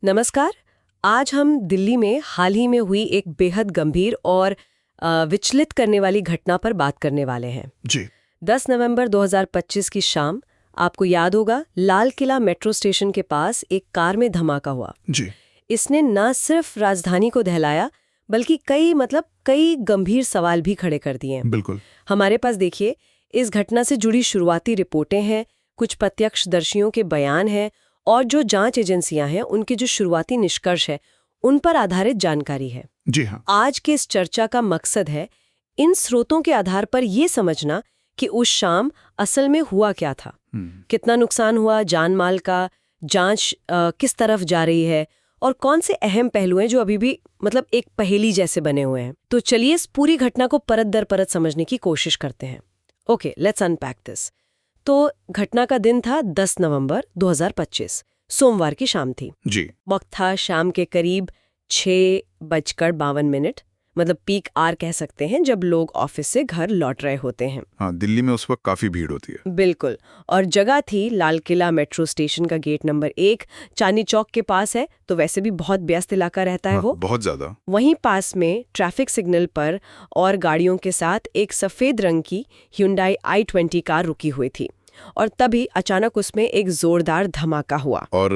नमस्कार। आज हम दिल्ली में हाल ही में हुई एक बेहद गंभीर और विचलित करने वाली घटना पर बात करने वाले हैं। जी। 10 नवंबर 2025 की शाम, आपको याद होगा, लाल किला मेट्रो स्टेशन के पास एक कार में धमाका हुआ। जी। इसने न सिर्फ राजधानी को दहलाया बल्कि कई गंभीर सवाल भी खड़े कर दिए हैं। बिल्कुल। हमारे पास देखिए, इस घटना से जुड़ी शुरुआती रिपोर्टें हैं, कुछ प्रत्यक्षदर्शियों के बयान हैं और जो जांच एजेंसियां हैं उनके जो शुरुआती निष्कर्ष है उन पर आधारित जानकारी है। जी हाँ। आज के इस चर्चा का मकसद है इन स्रोतों के आधार पर यह समझना कि उस शाम असल में हुआ क्या था, कितना नुकसान हुआ जान माल का, जांच किस तरफ जा रही है और कौन से अहम पहलू हैं जो अभी भी एक पहेली जैसे बने हुए हैं। तो चलिए इस पूरी घटना को परत दर परत समझने की कोशिश करते हैं। Okay, let's unpack this. तो घटना का दिन था 10 नवंबर 2025, सोमवार की शाम थी। जी। वक्त था शाम के करीब 6:52, पीक आवर कह सकते हैं, जब लोग ऑफिस से घर लौट रहे होते हैं। हाँ, दिल्ली में उस वक्त काफी भीड़ होती है। बिल्कुल। और जगह थी लाल किला मेट्रो स्टेशन का गेट नंबर 1, चांदनी चौक के पास है, तो वैसे भी बहुत व्यस्त इलाका रहता है। हाँ, वो बहुत ज्यादा। वहीं पास में ट्रैफिक सिग्नल पर और गाड़ियों के साथ एक सफेद रंग की Hyundai i20 कार रुकी हुई थी और तभी अचानक उसमें एक जोरदार धमाका हुआ। और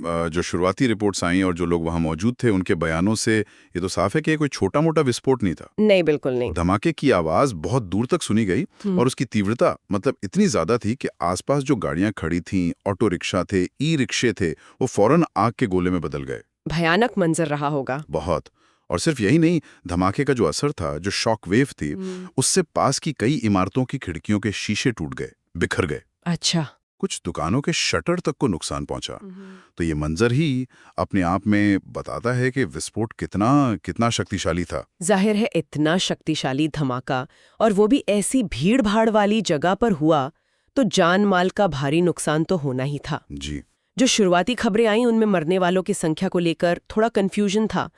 जो शुरुआती रिपोर्ट्स आई और जो लोग वहां मौजूद थे उनके बयानों से ये तो साफ है कि ये कोई छोटा मोटा विस्फोट नहीं था। नहीं, बिल्कुल नहीं। धमाके की आवाज बहुत दूर तक सुनी गई और उसकी तीव्रता इतनी ज्यादा थी कि आसपास जो गाड़ियां खड़ी थीं, ऑटो रिक्शा थे, ई रिक्शे थे, वो फौरन आग के गोले में बदल गए। भयानक मंजर रहा होगा। बहुत। और सिर्फ यही नहीं, धमाके का जो असर था, जो शॉक वेव थी, उससे पास की कई इमारतों की खिड़कियों के शीशे टूट गए, बिखर गए। अच्छा। कुछ दुकानों के शटर तक को नुकसान पहुंचा। तो ये मंजर ही अपने आप में बताता है कि विस्फोट कितना शक्तिशाली था। जाहिर है, इतना शक्तिशाली धमाका और वो भी ऐसी भीड़-भाड़ वाली जगह पर हुआ तो जान माल का भारी नुकसान तो होना ही था। जी। जो शुरुआती खबरें आई उनमें मरने वालों की संख्या को लेकर थोड़ा कंफ्यूजन था।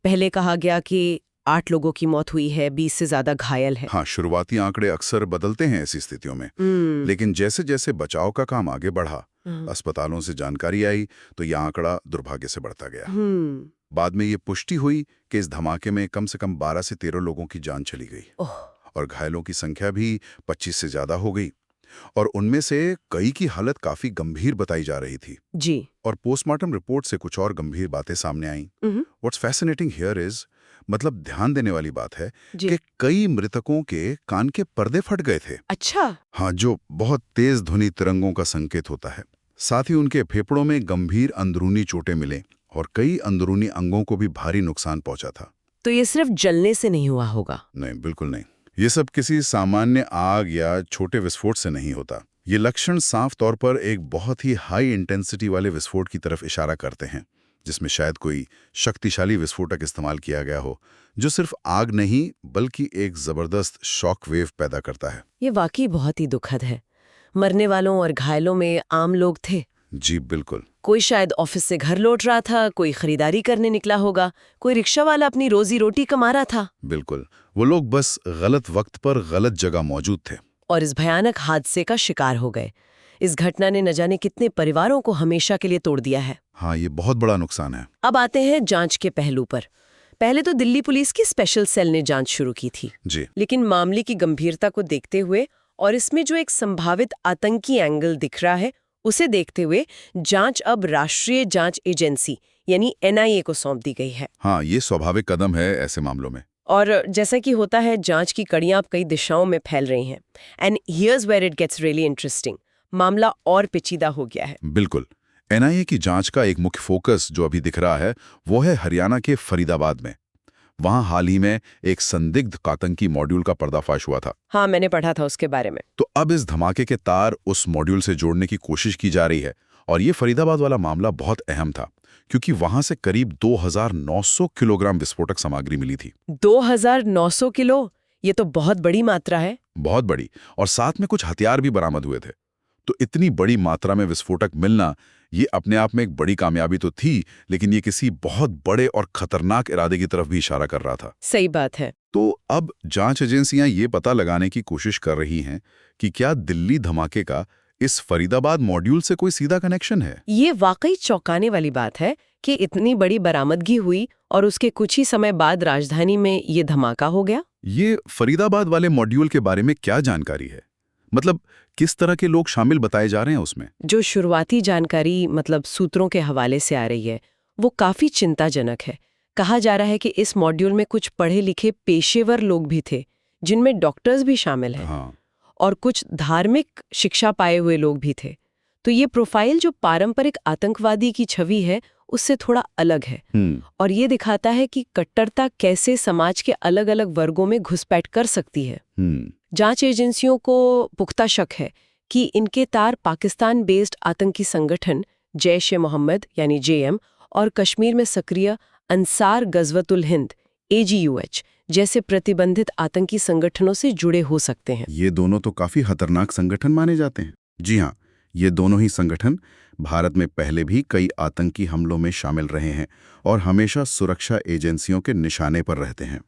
पहले कहा गया कि 8 लोगों की मौत हुई है, 20 से ज्यादा घायल है। हाँ, शुरुआती आंकड़े अक्सर बदलते हैं ऐसी स्थितियों में। लेकिन जैसे जैसे बचाव का काम आगे बढ़ा, अस्पतालों से जानकारी आई, तो यह आंकड़ा दुर्भाग्य से बढ़ता गया। बाद में ये पुष्टि हुई कि इस धमाके में कम से कम 12 से 13 लोगों की जान चली गई और घायलों की संख्या भी 25 से ज्यादा हो गई और उनमें से कई की हालत काफी गंभीर बताई जा रही थी। जी। और पोस्टमार्टम रिपोर्ट से कुछ और गंभीर बातें सामने आईं। व्हाट्स फैसिनेटिंग हियर इज, ध्यान देने वाली बात है कि कई मृतकों के कान के पर्दे फट गए थे। अच्छा। हाँ, जो बहुत तेज ध्वनि तरंगों का संकेत होता है। साथ ही उनके फेफड़ों में गंभीर अंदरूनी चोटें मिले और कई अंदरूनी अंगों को भी भारी नुकसान पहुंचा था। तो ये सिर्फ जलने से नहीं हुआ होगा? नहीं, बिल्कुल नहीं। ये सब किसी सामान्य आग या छोटे विस्फोट से नहीं होता। ये लक्षण साफ तौर पर एक बहुत ही हाई इंटेंसिटी वाले विस्फोट की तरफ इशारा करते हैं, जिसमें शायद कोई शक्तिशाली विस्फोटक इस्तेमाल किया गया हो, जो सिर्फ आग नहीं बल्कि एक जबरदस्त शॉक वेव पैदा करता है। ये वाकई बहुत ही दुखद है। मरने वालों और घायलों में आम लोग थे। जी बिल्कुल। कोई शायद ऑफिस से घर लौट रहा था, कोई खरीदारी करने निकला होगा, कोई रिक्शा वाला अपनी रोजी रोटी कमा रहा था। बिल्कुल, वो लोग बस गलत वक्त पर गलत जगह मौजूद थे और इस भयानक हादसे का शिकार हो गए। इस घटना ने न जाने कितने परिवारों को हमेशा के लिए तोड़ दिया है। हाँ, ये बहुत बड़ा नुकसान है। अब आते हैं जांच के पहलू पर। पहले तो दिल्ली पुलिस की स्पेशल सेल ने जांच शुरू की थी। जी। लेकिन मामले की गंभीरता को देखते हुए और इसमें जो एक संभावित आतंकी एंगल दिख रहा है, उसे देखते हुए जांच अब राष्ट्रीय जांच एजेंसी यानी NIA को सौंप दी गई है। हाँ, ये स्वाभाविक कदम है ऐसे मामलों में। और जैसा कि होता है, जांच की कड़ियां अब कई दिशाओं में फैल रही हैं। And here's where it gets really interesting. मामला और पेचीदा हो गया है। बिल्कुल। NIA की जांच का एक मुख्य फोकस जो अभी दिख रहा है वो है हरियाणा के फरीदाबाद में। वहां हाल ही में एक संदिग्ध आतंकी मॉड्यूल का पर्दाफाश हुआ था। हाँ, मैंने पढ़ा था उसके बारे में। तो अब इस धमाके के तार उस मॉड्यूल से जोड़ने की कोशिश की जा रही है और ये फरीदाबाद वाला मामला बहुत अहम था क्योंकि वहां से करीब 2900 किलोग्राम विस्फोटक सामग्री मिली थी। 2900 किलो? ये तो बहुत बड़ी मात्रा है। बहुत बड़ी। और साथ में कुछ हथियार भी बरामद हुए थे। तो इतनी बड़ी मात्रा में विस्फोटक मिलना ये अपने आप में एक बड़ी कामयाबी तो थी, लेकिन ये किसी बहुत बड़े और खतरनाक इरादे की तरफ भी इशारा कर रहा था। सही बात है। तो अब जांच एजेंसियां ये पता लगाने की कोशिश कर रही हैं कि क्या दिल्ली धमाके का इस फरीदाबाद मॉड्यूल से कोई सीधा कनेक्शन है? ये वाकई चौंकाने वाली बात है कि इतनी बड़ी बरामदगी हुई और उसके कुछ ही समय बाद राजधानी में ये धमाका हो गया। ये फरीदाबाद वाले मॉड्यूल के बारे में क्या जानकारी है? मतलब किस तरह के लोग शामिल बताए जा रहे हैं उसमें? जो शुरुआती जानकारी मतलब सूत्रों के हवाले से आ रही है वो काफी चिंताजनक है। कहा जा रहा है कि इस मॉड्यूल में कुछ पढ़े लिखे पेशेवर लोग भी थे, जिनमें डॉक्टर्स भी शामिल हैं। हाँ। और कुछ धार्मिक शिक्षा पाए हुए लोग भी थे। तो ये प्रोफाइल जो पारंपरिक आतंकवादी की छवि है उससे थोड़ा अलग है और ये दिखाता है कि कट्टरता कैसे समाज के अलग अलग वर्गों में घुसपैठ कर सकती है। जांच एजेंसियों को पुख्ता शक है कि इनके तार पाकिस्तान बेस्ड आतंकी संगठन जैश-ए-मोहम्मद यानी JM और कश्मीर में सक्रिय अंसार गज़वतुल हिंद AGUH जैसे प्रतिबंधित आतंकी संगठनों से जुड़े हो सकते हैं। ये दोनों तो काफी खतरनाक संगठन माने जाते हैं। जी हाँ, ये दोनों ही संगठन भारत में पहले भी कई आतंकी हमलों में शामिल रहे हैं और हमेशा सुरक्षा एजेंसियों के निशाने पर रहते हैं।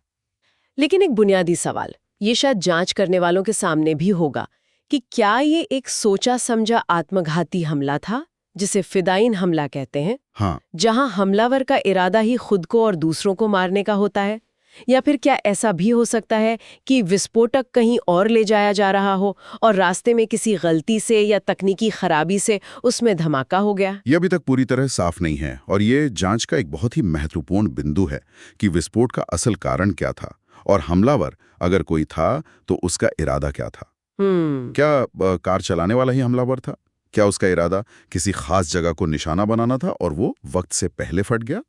लेकिन एक बुनियादी सवाल, ये शायद जांच करने वालों के सामने भी होगा कि क्या ये एक सोचा समझा आत्मघाती हमला था, जिसे फिदायीन हमला कहते हैं? हाँ। जहां हमलावर का इरादा ही खुद को और दूसरों को मारने का होता है? या फिर क्या ऐसा भी हो सकता है कि विस्फोटक कहीं और ले जाया जा रहा हो और रास्ते में किसी गलती से या तकनीकी खराबी से उसमें धमाका हो गया? ये अभी तक पूरी तरह साफ नहीं है और ये जांच का एक बहुत ही महत्वपूर्ण बिंदु है कि विस्फोट का असल कारण क्या था और हमलावर अगर कोई था तो उसका इरादा क्या था। क्या कार चलाने वाला ही हमलावर था? क्या उसका इरादा किसी खास जगह को निशाना बनाना था और वो वक्त से पहले फट गया?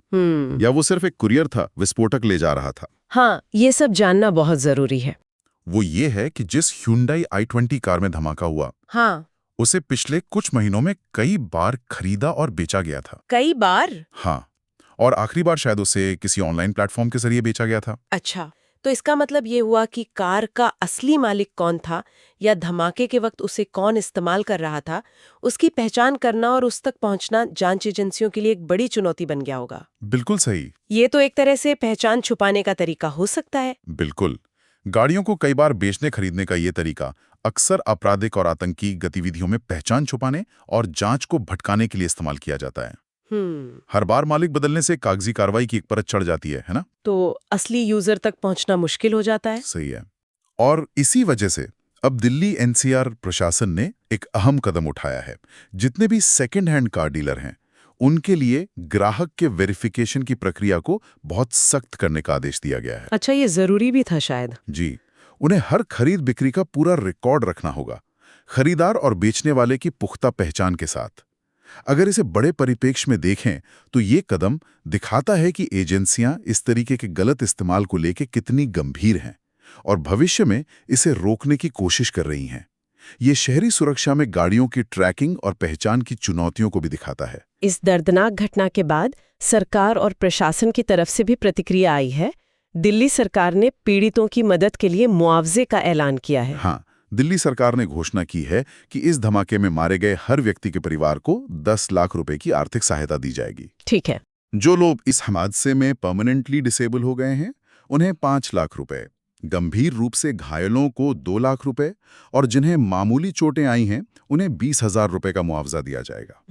या वो सिर्फ एक कुरियर था, विस्फोटक ले जा रहा था? हाँ, ये सब जानना बहुत जरूरी है। वो ये है कि जिस Hyundai i20 कार में धमाका हुआ, हाँ, उसे पिछले कुछ महीनों में कई बार खरीदा और बेचा गया था। कई बार? हाँ, और आखिरी बार शायद उसे किसी ऑनलाइन प्लेटफॉर्म के जरिए बेचा गया था। अच्छा, तो इसका मतलब ये हुआ कि कार का असली मालिक कौन था या धमाके के वक्त उसे कौन इस्तेमाल कर रहा था, उसकी पहचान करना और उस तक पहुंचना जांच एजेंसियों के लिए एक बड़ी चुनौती बन गया होगा। बिल्कुल सही। ये तो एक तरह से पहचान छुपाने का तरीका हो सकता है। बिल्कुल। गाड़ियों को कई बार बेचने खरीदने का ये तरीका अक्सर आपराधिक और आतंकी गतिविधियों में पहचान छुपाने और जांच को भटकाने के लिए इस्तेमाल किया जाता है। हर बार मालिक बदलने से कागजी कार्रवाई की एक परत चढ़ जाती है ना? तो असली यूजर तक पहुंचना मुश्किल हो जाता है। सही है। और इसी वजह से अब दिल्ली NCR प्रशासन ने एक अहम कदम उठाया है। जितने भी सेकेंड हैंड कार डीलर हैं, उनके लिए ग्राहक के वेरिफिकेशन की प्रक्रिया को बहुत सख्त करने का आदेश दिया गया है। अच्छा, ये जरूरी भी था शायद। जी, उन्हें हर खरीद बिक्री का पूरा रिकॉर्ड रखना होगा, खरीदार और बेचने वाले की पुख्ता पहचान के साथ। अगर इसे बड़े परिप्रेक्ष्य में देखें तो ये कदम दिखाता है कि एजेंसियां इस तरीके के गलत इस्तेमाल को लेकर कितनी गंभीर हैं और भविष्य में इसे रोकने की कोशिश कर रही हैं। ये शहरी सुरक्षा में गाड़ियों की ट्रैकिंग और पहचान की चुनौतियों को भी दिखाता है। इस दर्दनाक घटना के बाद सरकार और प्रशासन की तरफ से भी प्रतिक्रिया आई है। दिल्ली सरकार ने पीड़ितों की मदद के लिए मुआवजे का ऐलान किया है। हाँ, दिल्ली सरकार ने घोषणा की है कि इस धमाके में मारे गए हर व्यक्ति के परिवार को 10 लाख रुपए की आर्थिक सहायता दी जाएगी। ठीक है। जो लोग इस हादसे में परमानेंटली डिसेबल हो गए हैं, उन्हें 5 लाख रुपए, गंभीर रूप से घायलों को 2 लाख रुपए और जिन्हें मामूली चोटें आई हैं, उन्हें 20,000 रुपए का मुआवजा दिया जाएगा।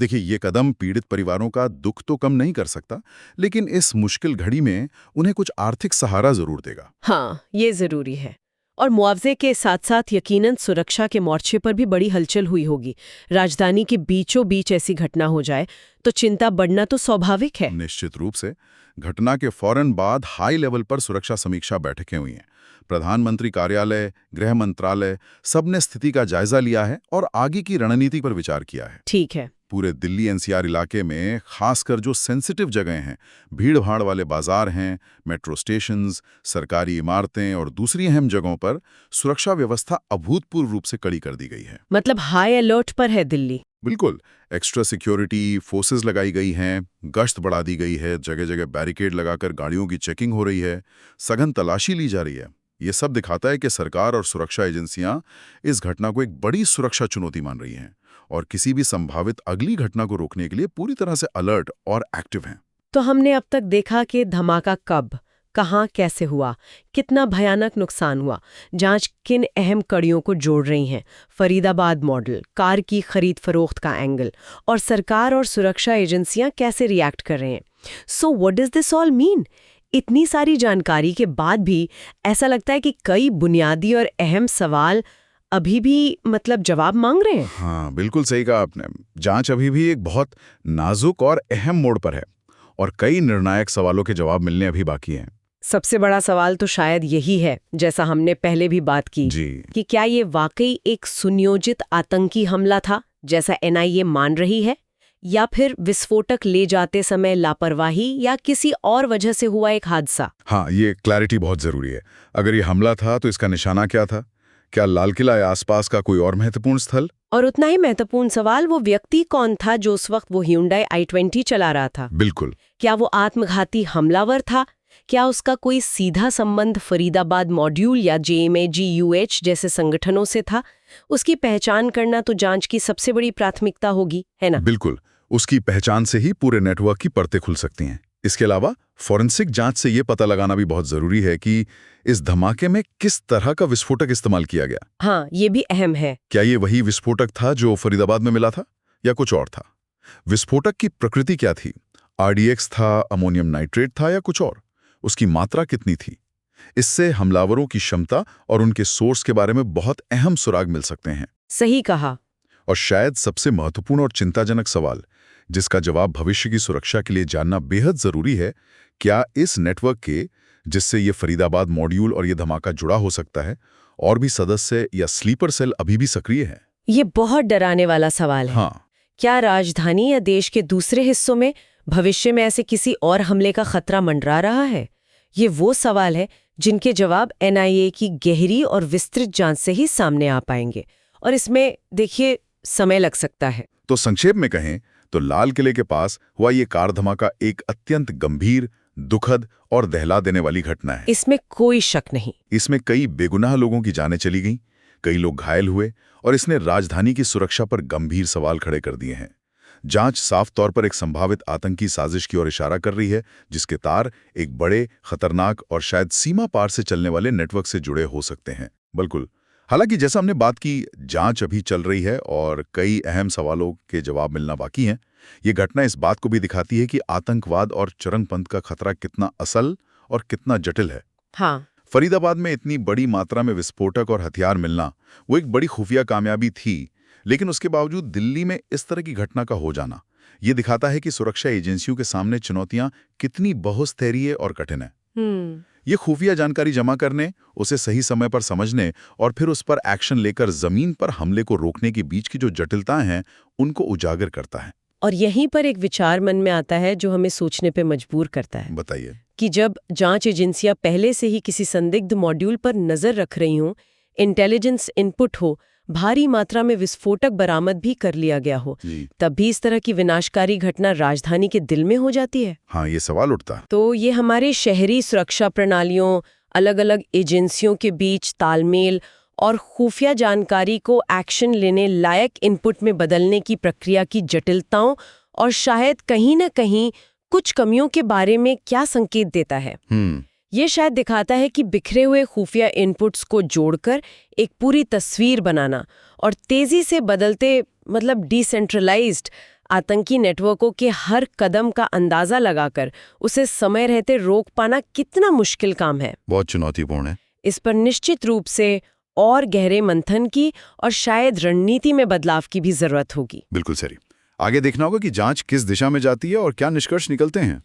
देखिए, ये कदम पीड़ित परिवारों का दुख तो कम नहीं कर सकता, लेकिन इस मुश्किल घड़ी में उन्हें कुछ आर्थिक सहारा जरूर देगा। हाँ, ये जरूरी है। और मुआवजे के साथ साथ यकीनन सुरक्षा के मोर्चे पर भी बड़ी हलचल हुई होगी। राजधानी के बीचों बीच ऐसी घटना हो जाए तो चिंता बढ़ना तो स्वाभाविक है। निश्चित रूप से। घटना के फौरन बाद हाई लेवल पर सुरक्षा समीक्षा बैठकें हुई हैं। प्रधानमंत्री कार्यालय, गृह मंत्रालय, सबने स्थिति का जायजा लिया है और आगे की रणनीति पर विचार किया है। ठीक है। पूरे दिल्ली NCR इलाके में खासकर जो सेंसिटिव जगह हैं, भीड़-भाड़ वाले बाजार हैं, मेट्रो स्टेशंस, सरकारी इमारतें और दूसरी अहम जगहों पर सुरक्षा व्यवस्था अभूतपूर्व रूप से कड़ी कर दी गई है। मतलब हाई अलर्ट पर है दिल्ली। बिल्कुल। एक्स्ट्रा सिक्योरिटी फोर्सेस लगाई गई हैं, गश्त बढ़ा दी गई है, जगह जगह बैरिकेड लगाकर गाड़ियों की चेकिंग हो रही है, सघन तलाशी ली जा रही है। ये सब दिखाता है कि सरकार और सुरक्षा एजेंसियां इस घटना को एक बड़ी सुरक्षा चुनौती मान रही हैं और किसी भी संभावित अगली घटना को रोकने के लिए पूरी तरह से अलर्ट और एक्टिव हैं। तो हमने अब तक देखा कि धमाका कब, कहाँ कैसे हुआ, कितना भयानक नुकसान हुआ, जांच किन अहम कड़ियों को जोड़ रही हैं, फरीदाबाद मॉडल, कार की खरीद फरोख्त का एंगल, और सरकार और सुरक्षा एजेंसियां कैसे रिएक्ट कर रहे हैं। So what does this all mean? इतनी सारी जानकारी के बाद भी ऐसा लगता है कि कई बुनियादी और अहम सवाल अभी भी जवाब मांग रहे हैं। हाँ, बिल्कुल सही कहा आपने। जांच अभी भी एक बहुत नाजुक और अहम मोड़ पर है और कई निर्णायक सवालों के जवाब मिलने अभी बाकी हैं। सबसे बड़ा सवाल तो शायद यही है, जैसा हमने पहले भी बात की, कि क्या ये वाकई एक सुनियोजित आतंकी हमला था, जैसा एनआईए मान रही है, या फिर विस्फोटक ले जाते समय लापरवाही या किसी और वजह से हुआ एक हादसा। हाँ, ये क्लैरिटी बहुत जरूरी है। अगर ये हमला था तो इसका निशाना क्या था? क्या लाल किला या आसपास का कोई और महत्वपूर्ण स्थल? और उतना ही महत्वपूर्ण सवाल, वो व्यक्ति कौन था जो उस वक्त वो Hyundai i20 चला रहा था? बिल्कुल। क्या वो आत्मघाती हमलावर था? क्या उसका कोई सीधा संबंध फरीदाबाद मॉड्यूल या JMAGUH जैसे संगठनों से था? उसकी पहचान करना तो जांच की सबसे बड़ी प्राथमिकता होगी, है ना? बिल्कुल। उसकी पहचान से ही पूरे नेटवर्क की परतें खुल सकती हैं। इसके अलावा फॉरेंसिक जांच से ये पता लगाना भी बहुत जरूरी है कि इस धमाके में किस तरह का विस्फोटक इस्तेमाल किया गया। हाँ, ये भी अहम है। क्या ये वही विस्फोटक था जो फरीदाबाद में मिला था या कुछ और था? विस्फोटक की प्रकृति क्या थी? RDX था, अमोनियम नाइट्रेट था या कुछ और? उसकी मात्रा कितनी थी? इससे हमलावरों की क्षमता और उनके सोर्स के बारे में बहुत अहम सुराग मिल सकते हैं। सही कहा। और शायद सबसे महत्वपूर्ण और चिंताजनक सवाल, जिसका जवाब भविष्य की सुरक्षा के लिए जानना बेहद जरूरी है, क्या इस नेटवर्क के, जिससे ये फरीदाबाद मॉड्यूल और ये धमाका जुड़ा हो सकता है, और भी सदस्य या स्लीपर सेल अभी भी सक्रिय हैं? ये बहुत डराने वाला सवाल है। हाँ। क्या राजधानी या देश के दूसरे हिस्सों में भविष्य में ऐसे किसी और हमले का खतरा मंडरा रहा है? ये वो सवाल है जिनके जवाब NIA की गहरी और विस्तृत जांच से ही सामने आ पाएंगे, और इसमें देखिए समय लग सकता है। तो संक्षेप में कहें तो लाल किले के पास हुआ ये कार धमाका एक अत्यंत गंभीर, दुखद और दहला देने वाली घटना है। इसमें कोई शक नहीं। इसमें कई बेगुनाह लोगों की जानें चली गईं, कई लोग घायल हुए, और इसने राजधानी की सुरक्षा पर गंभीर सवाल खड़े कर दिए हैं। जांच साफ तौर पर एक संभावित आतंकी साजिश की ओर इशारा कर रही है, जिसके तार एक बड़े, खतरनाक और शायद सीमा पार से चलने वाले नेटवर्क से जुड़े हो सकते हैं। बिल्कुल। हालांकि जैसा हमने बात की, जांच अभी चल रही है और कई अहम सवालों के जवाब मिलना बाकी हैं। ये घटना इस बात को भी दिखाती है कि आतंकवाद और चरमपंथ का खतरा कितना असल और कितना जटिल है। हाँ। फरीदाबाद में इतनी बड़ी मात्रा में विस्फोटक और हथियार मिलना वो एक बड़ी खुफिया कामयाबी थी, लेकिन उसके बावजूद दिल्ली में इस तरह की घटना का हो जाना ये दिखाता है कि सुरक्षा एजेंसियों के सामने चुनौतियां कितनी बहुस्तरीय और कठिन है। ये खुफिया जानकारी जमा करने, उसे सही समय पर समझने और फिर उस पर एक्शन लेकर जमीन पर हमले को रोकने के बीच की जो जटिलताएं हैं, उनको उजागर करता है। और यहीं पर एक विचार मन में आता है जो हमें सोचने पे मजबूर करता है। बताइए। कि जब जांच एजेंसियां पहले से ही किसी संदिग्ध मॉड्यूल पर नजर रख रही हों, इंटेलिजेंस इनपुट हो, भारी मात्रा में विस्फोटक बरामद भी कर लिया गया हो, तब भी इस तरह की विनाशकारी घटना राजधानी के दिल में हो जाती है। हाँ, ये सवाल उठता है। तो ये हमारे शहरी सुरक्षा प्रणालियों, अलग अलग एजेंसियों के बीच तालमेल और खुफिया जानकारी को एक्शन लेने लायक इनपुट में बदलने की प्रक्रिया की जटिलताओं और शायद कहीं न कहीं कुछ कमियों के बारे में क्या संकेत देता है। ये शायद दिखाता है कि बिखरे हुए खुफिया इनपुट्स को जोड़कर एक पूरी तस्वीर बनाना और तेजी से बदलते डिसेंट्रलाइज्ड आतंकी नेटवर्कों के हर कदम का अंदाजा लगाकर उसे समय रहते रोक पाना कितना मुश्किल काम है। बहुत चुनौतीपूर्ण है। इस पर निश्चित रूप से और गहरे मंथन की और शायद रणनीति में बदलाव की भी जरूरत होगी। बिल्कुल सही। आगे देखना होगा कि जांच किस दिशा में जाती है और क्या निष्कर्ष निकलते हैं।